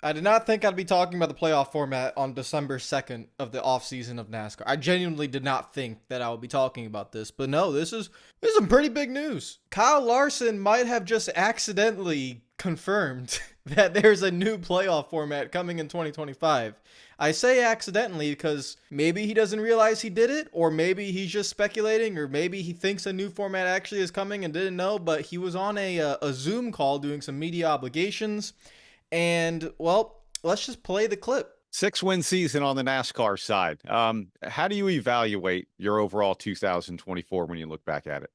I did not think I'd be talking about the playoff format on December 2nd of the offseason of NASCAR. I genuinely did not think that I would be talking about this, but no, this is some pretty big news. Kyle Larson might have just accidentally confirmed that there's a new playoff format coming in 2025. I say accidentally because maybe he doesn't realize he did it, or maybe he's just speculating, or maybe he thinks a new format actually is coming and didn't know, but he was on a Zoom call doing some media obligations. And, well, let's just play the clip. 6-win season on the NASCAR side. How do you evaluate your overall 2024 when you look back at it?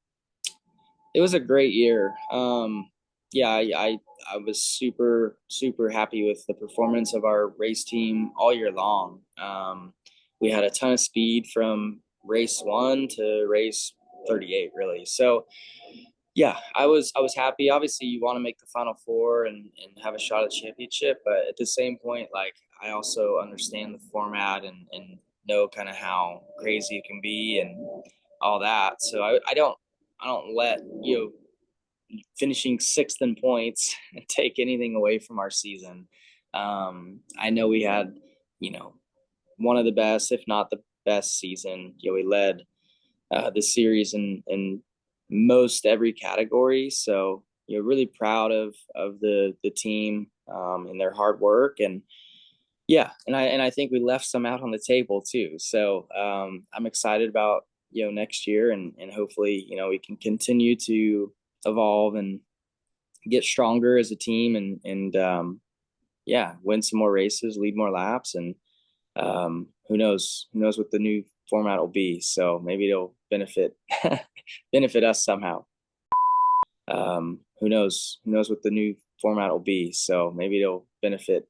It was a great year. Yeah, I was super happy with the performance of our race team all year long. We had a ton of speed from race one to race 38, really. So yeah, I was happy. Obviously, you want to make the final four and have a shot at championship, but at the same point, like I also understand the format and know kind of how crazy it can be and all that. So I don't let finishing sixth in points take anything away from our season. I know we had you know one of the best, if not the best season. We led the series in most every category. So really proud of the team and their hard work. And yeah, and I think we left some out on the table too. So I'm excited about next year, and hopefully we can continue to evolve and get stronger as a team, and yeah, win some more races, lead more laps, and who knows what the new format will be. So maybe it'll benefit benefit us somehow. Who knows what the new format will be. So maybe it'll benefit.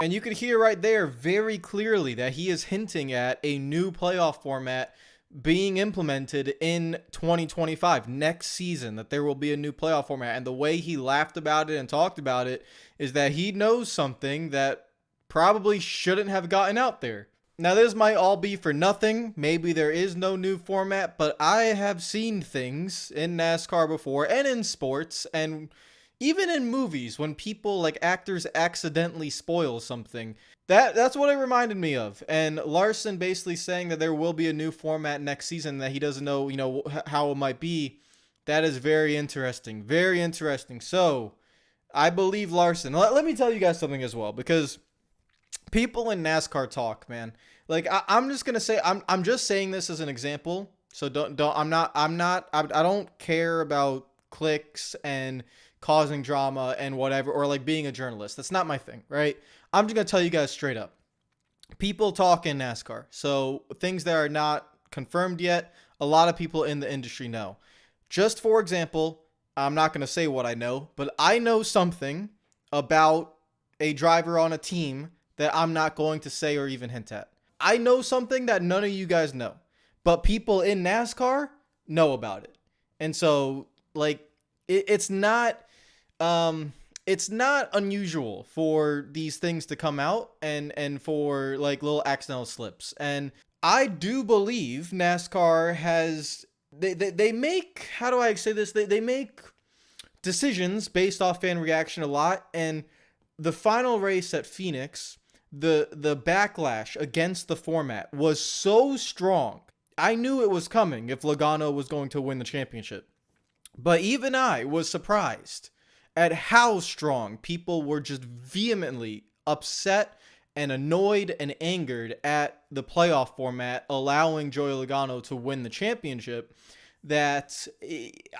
And you could hear right there very clearly that he is hinting at a new playoff format being implemented in 2025, next season, that there will be a new playoff format. And the way he laughed about it and talked about it is that he knows something that probably shouldn't have gotten out there. Now, this might all be for nothing. Maybe there is no new format, but I have seen things in NASCAR before and in sports and even in movies when people like actors accidentally spoil something. That's what it reminded me of. And Larson basically saying that there will be a new format next season that he doesn't know, how it might be. That is very interesting. Very interesting. So, I believe Larson. Let me tell you guys something as well, because people in NASCAR talk, man. Like I'm just gonna say, I'm just saying this as an example. So don't I don't care about clicks and causing drama and whatever, or like being a journalist. That's not my thing, right? I'm just gonna tell you guys straight up. People talk in NASCAR, so things that are not confirmed yet, a lot of people in the industry know. Just for example, I'm not gonna say what I know, but I know something about a driver on a team that I'm not going to say or even hint at. I know something that none of you guys know, but people in NASCAR know about it. And so, like, it's not it's not unusual for these things to come out and for like little accidental slips. And I do believe NASCAR has they make, how do I say this, they make decisions based off fan reaction a lot. And the final race at Phoenix, the backlash against the format was so strong. I knew it was coming if Logano was going to win the championship. But even I was surprised at how strong people were just vehemently upset and annoyed and angered at the playoff format allowing Joey Logano to win the championship. That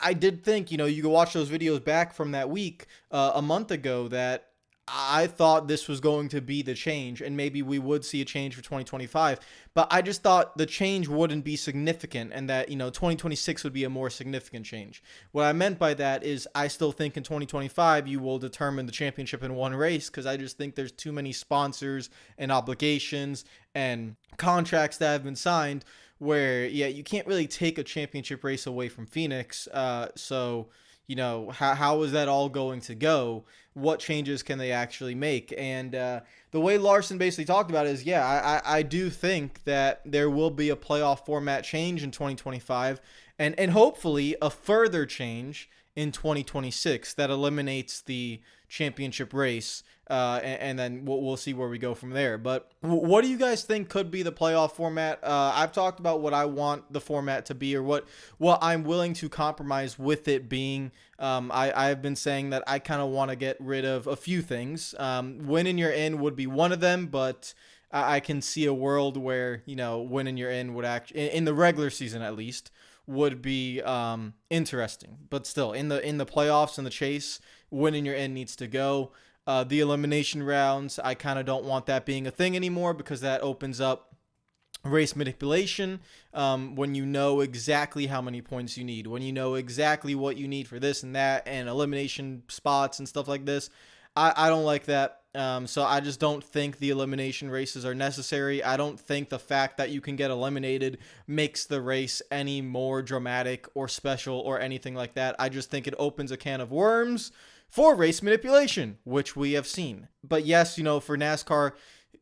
I did think, you can watch those videos back from that week a month ago, that I thought this was going to be the change, and maybe we would see a change for 2025. But I just thought the change wouldn't be significant, and that 2026 would be a more significant change. What I meant by that is I still think in 2025 you will determine the championship in one race, because I just think there's too many sponsors and obligations and contracts that have been signed where, yeah, you can't really take a championship race away from Phoenix. So how is that all going to go? What changes can they actually make? And the way Larson basically talked about it is, yeah, I do think that there will be a playoff format change in 2025, and hopefully a further change in 2026 that eliminates the championship race, and then we'll see where we go from there. But what do you guys think could be the playoff format? I've talked about what I want the format to be, or what I'm willing to compromise with it being. I've been saying that I kind of want to get rid of a few things. Winning your in would be one of them, but I can see a world where winning your in would actually, in the regular season at least, would be interesting. But still, in the playoffs and the chase, winning your end needs to go. The elimination rounds, I kind of don't want that being a thing anymore, because that opens up race manipulation. When you know exactly how many points you need, when you know exactly what you need for this and that, and elimination spots and stuff like this, I don't like that. So I just don't think the elimination races are necessary. I don't think the fact that you can get eliminated makes the race any more dramatic or special or anything like that. I just think it opens a can of worms for race manipulation, which we have seen. But yes, for NASCAR,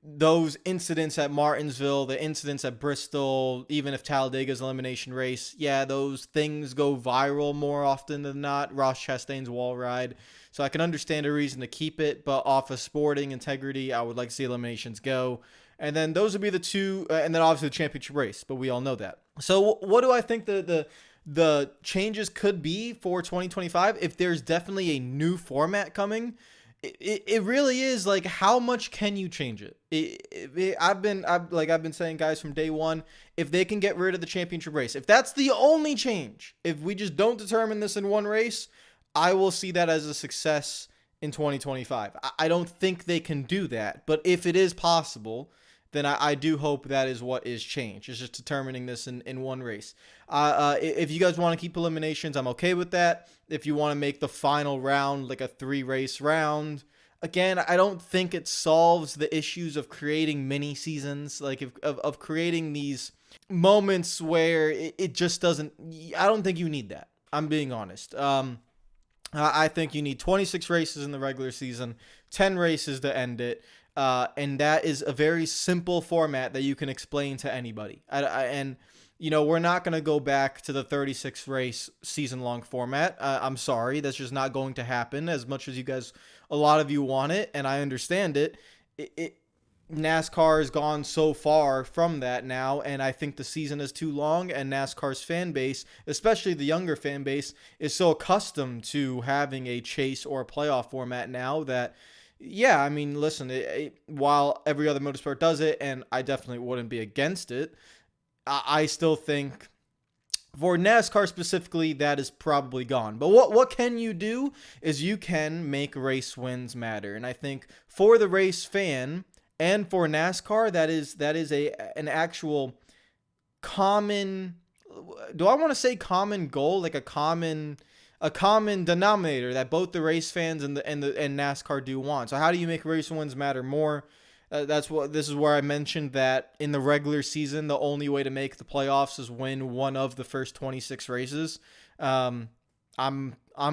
those incidents at Martinsville, the incidents at Bristol, even if Talladega's elimination race, yeah, those things go viral more often than not. Ross Chastain's wall ride. So I can understand a reason to keep it, but off of sporting integrity, I would like to see eliminations go. And then those would be the two, and then obviously the championship race, but we all know that. So what do I think the changes could be for 2025? If there's definitely a new format coming, it really is like, how much can you change it? I've been saying, guys, from day one, if they can get rid of the championship race, if that's the only change, if we just don't determine this in one race, I will see that as a success in 2025. I don't think they can do that, but if it is possible, then I do hope that is what is changed. It's just determining this in one race. If you guys want to keep eliminations, I'm okay with that. If you want to make the final round like a 3-race round, again, I don't think it solves the issues of creating mini seasons, like of creating these moments where it just doesn't. I don't think you need that. I'm being honest. I think you need 26 races in the regular season, 10 races to end it. And that is a very simple format that you can explain to anybody. We're not going to go back to the 36 race season long format. I'm sorry. That's just not going to happen, as much as a lot of you want it. And I understand it. NASCAR has gone so far from that now, and I think the season is too long, and NASCAR's fan base, especially the younger fan base, is so accustomed to having a chase or a playoff format now that, yeah, I mean, listen, while every other motorsport does it, and I definitely wouldn't be against it, I still think for NASCAR specifically, that is probably gone. But what can you do is you can make race wins matter. And I think for the race fan and for NASCAR, that is an actual common, do I want to say common goal, like a common denominator that both the race fans and NASCAR do want. So how do you make race wins matter more? This is where I mentioned that in the regular season, the only way to make the playoffs is win one of the first 26 races. I'm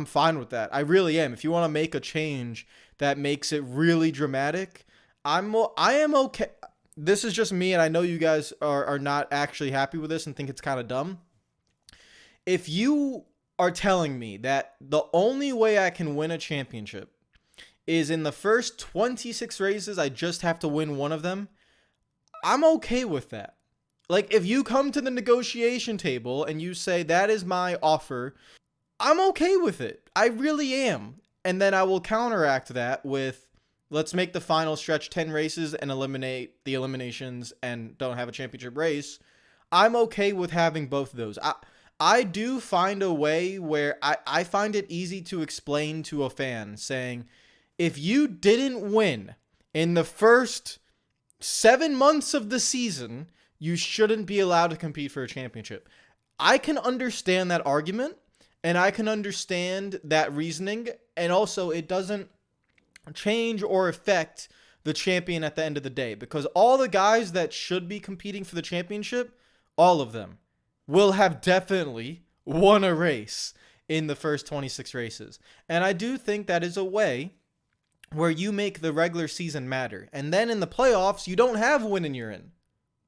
fine with that. I really am. If you want to make a change that makes it really dramatic, I am okay. This is just me, and I know you guys are not actually happy with this and think it's kind of dumb. If you are telling me that the only way I can win a championship is in the first 26 races, I just have to win one of them, I'm okay with that. Like, if you come to the negotiation table and you say, that is my offer, I'm okay with it. I really am. And then I will counteract that with, let's make the final stretch 10 races and eliminate the eliminations and don't have a championship race. I'm okay with having both of those. I do find a way where I find it easy to explain to a fan, saying, if you didn't win in the first 7 months of the season, you shouldn't be allowed to compete for a championship. I can understand that argument, and I can understand that reasoning, and also it doesn't change or affect the champion at the end of the day, because all the guys that should be competing for the championship, all of them, will have definitely won a race in the first 26 races. And I do think that is a way where you make the regular season matter. And then in the playoffs, you don't have win and you're in.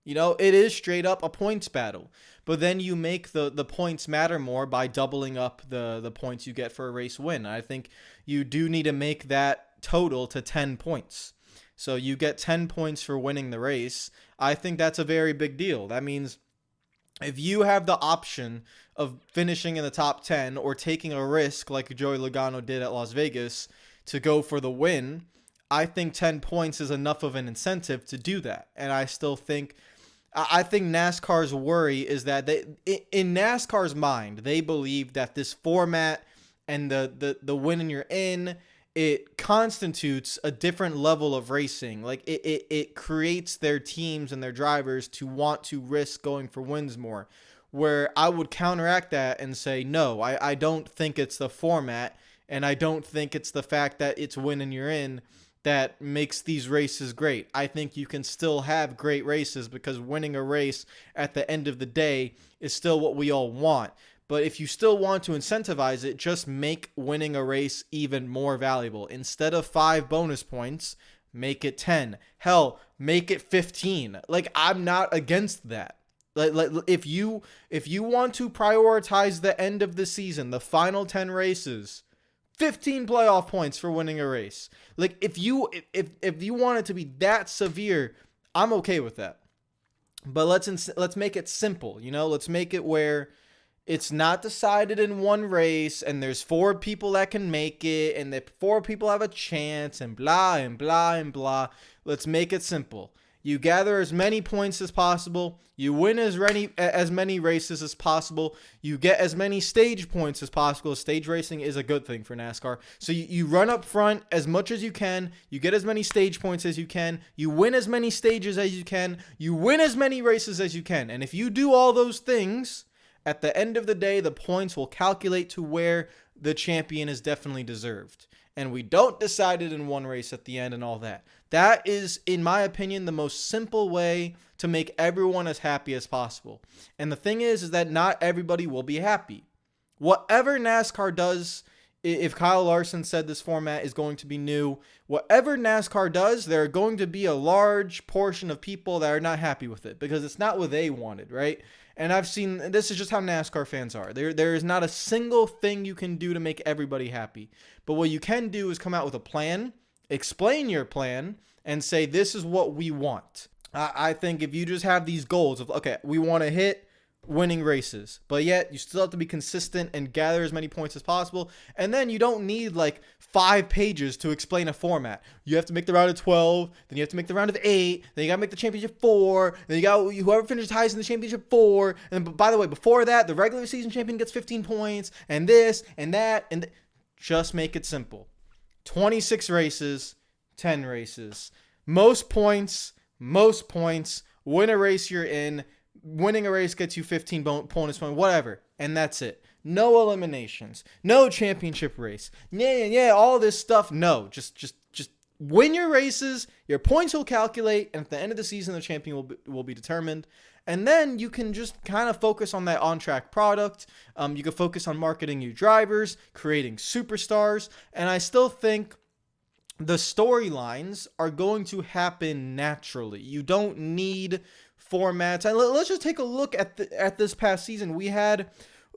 It is straight up a points battle. But then you make the points matter more by doubling up the points you get for a race win. I think you do need to make that total to 10 points. So you get 10 points for winning the race. I think that's a very big deal. That means if you have the option of finishing in the top 10 or taking a risk like Joey Logano did at Las Vegas to go for the win, I think 10 points is enough of an incentive to do that. And I think NASCAR's worry is that in NASCAR's mind, they believe that this format and the win and you're in, it constitutes a different level of racing. Like it creates their teams and their drivers to want to risk going for wins more. Where I would counteract that and say, no, I don't think it's the format, and I don't think it's the fact that it's win and you're in that makes these races great. I think you can still have great races because winning a race at the end of the day is still what we all want. But if you still want to incentivize it, just make winning a race even more valuable. Instead of 5 bonus points, make it 10. Hell, make it 15. Like, I'm not against that. Like if you want to prioritize the end of the season, the final 10 races, 15 playoff points for winning a race. Like if you want it to be that severe, I'm okay with that. But let's make it simple, Let's make it where it's not decided in one race and there's 4 people that can make it and the 4 people have a chance and blah and blah and blah. Let's make it simple. You gather as many points as possible. You win as many races as possible. You get as many stage points as possible. Stage racing is a good thing for NASCAR. So you run up front as much as you can. You get as many stage points as you can. You win as many stages as you can. You win as many races as you can. And if you do all those things, at the end of the day, the points will calculate to where the champion is definitely deserved. And we don't decide it in one race at the end and all that. That is, in my opinion, the most simple way to make everyone as happy as possible. And the thing is that not everybody will be happy. Whatever NASCAR does, if Kyle Larson said this format is going to be new, whatever NASCAR does, there are going to be a large portion of people that are not happy with it because it's not what they wanted, right? And I've seen, this is just how NASCAR fans are. There is not a single thing you can do to make everybody happy. But what you can do is come out with a plan, explain your plan, and say, this is what we want. I think if you just have these goals of, okay, we want to hit winning races, but yet you still have to be consistent and gather as many points as possible. And then you don't need like 5 pages to explain a format. You have to make the round of 12, then you have to make the round of 8, then you got to make the championship 4, then you got whoever finishes highest in the championship 4. And by the way, before that, the regular season champion gets 15 points and this and that. And just make it simple. 26 races, 10 races. Most points, win a race you're in. Winning a race gets you 15 bonus points, whatever. And that's it. No eliminations. No championship race. Yeah, all this stuff. No, just win your races. Your points will calculate. And at the end of the season, the champion will be determined. And then you can just kind of focus on that on-track product. You can focus on marketing new drivers, creating superstars. And I still think the storylines are going to happen naturally. You don't need formats. And let's just take a look at this past season. We had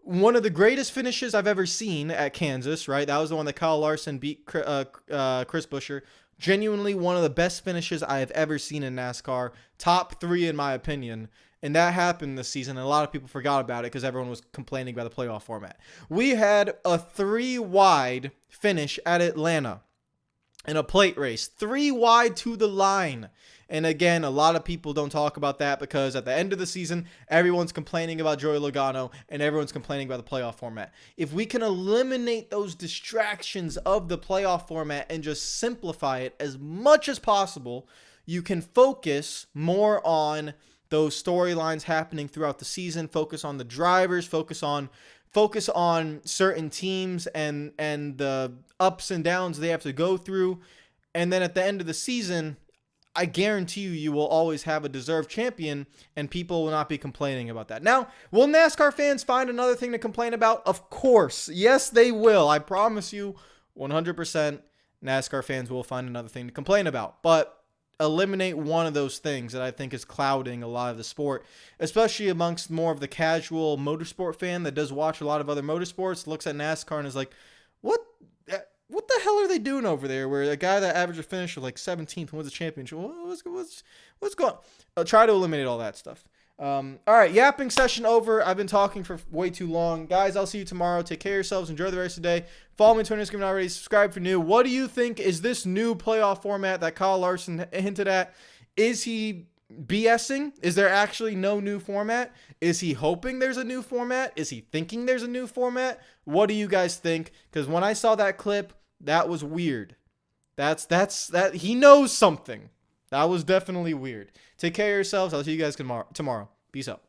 one of the greatest finishes I've ever seen at Kansas, right? That was the one that Kyle Larson beat Chris Buescher. Genuinely one of the best finishes I have ever seen in NASCAR. Top 3 in my opinion. And that happened this season, and a lot of people forgot about it because everyone was complaining about the playoff format. We had a 3-wide finish at Atlanta in a plate race. 3 wide to the line. And again, a lot of people don't talk about that because at the end of the season, everyone's complaining about Joey Logano and everyone's complaining about the playoff format. If we can eliminate those distractions of the playoff format and just simplify it as much as possible, you can focus more on those storylines happening throughout the season, focus on the drivers, focus on certain teams and the ups and downs they have to go through. And then at the end of the season, I guarantee you will always have a deserved champion, and people will not be complaining about that. Now, will NASCAR fans find another thing to complain about? Of course. Yes, they will. I promise you 100% NASCAR fans will find another thing to complain about. But eliminate one of those things that I think is clouding a lot of the sport, especially amongst more of the casual motorsport fan that does watch a lot of other motorsports, looks at NASCAR and is like, what the hell are they doing over there? Where a guy that averaged a finish of like 17th wins a championship. What's going on? I'll try to eliminate all that stuff. All right, yapping session over. I've been talking for way too long. Guys, I'll see you tomorrow. Take care of yourselves. Enjoy the rest of the day. Follow me on Twitter, Instagram already. Subscribe for new. What do you think is this new playoff format that Kyle Larson hinted at? Is he BSing? Is there actually no new format? Is he hoping there's a new format? Is he thinking there's a new format? What do you guys think? Because when I saw that clip, that was weird. That he knows something. That was definitely weird. Take care of yourselves. I'll see you guys tomorrow. Peace out.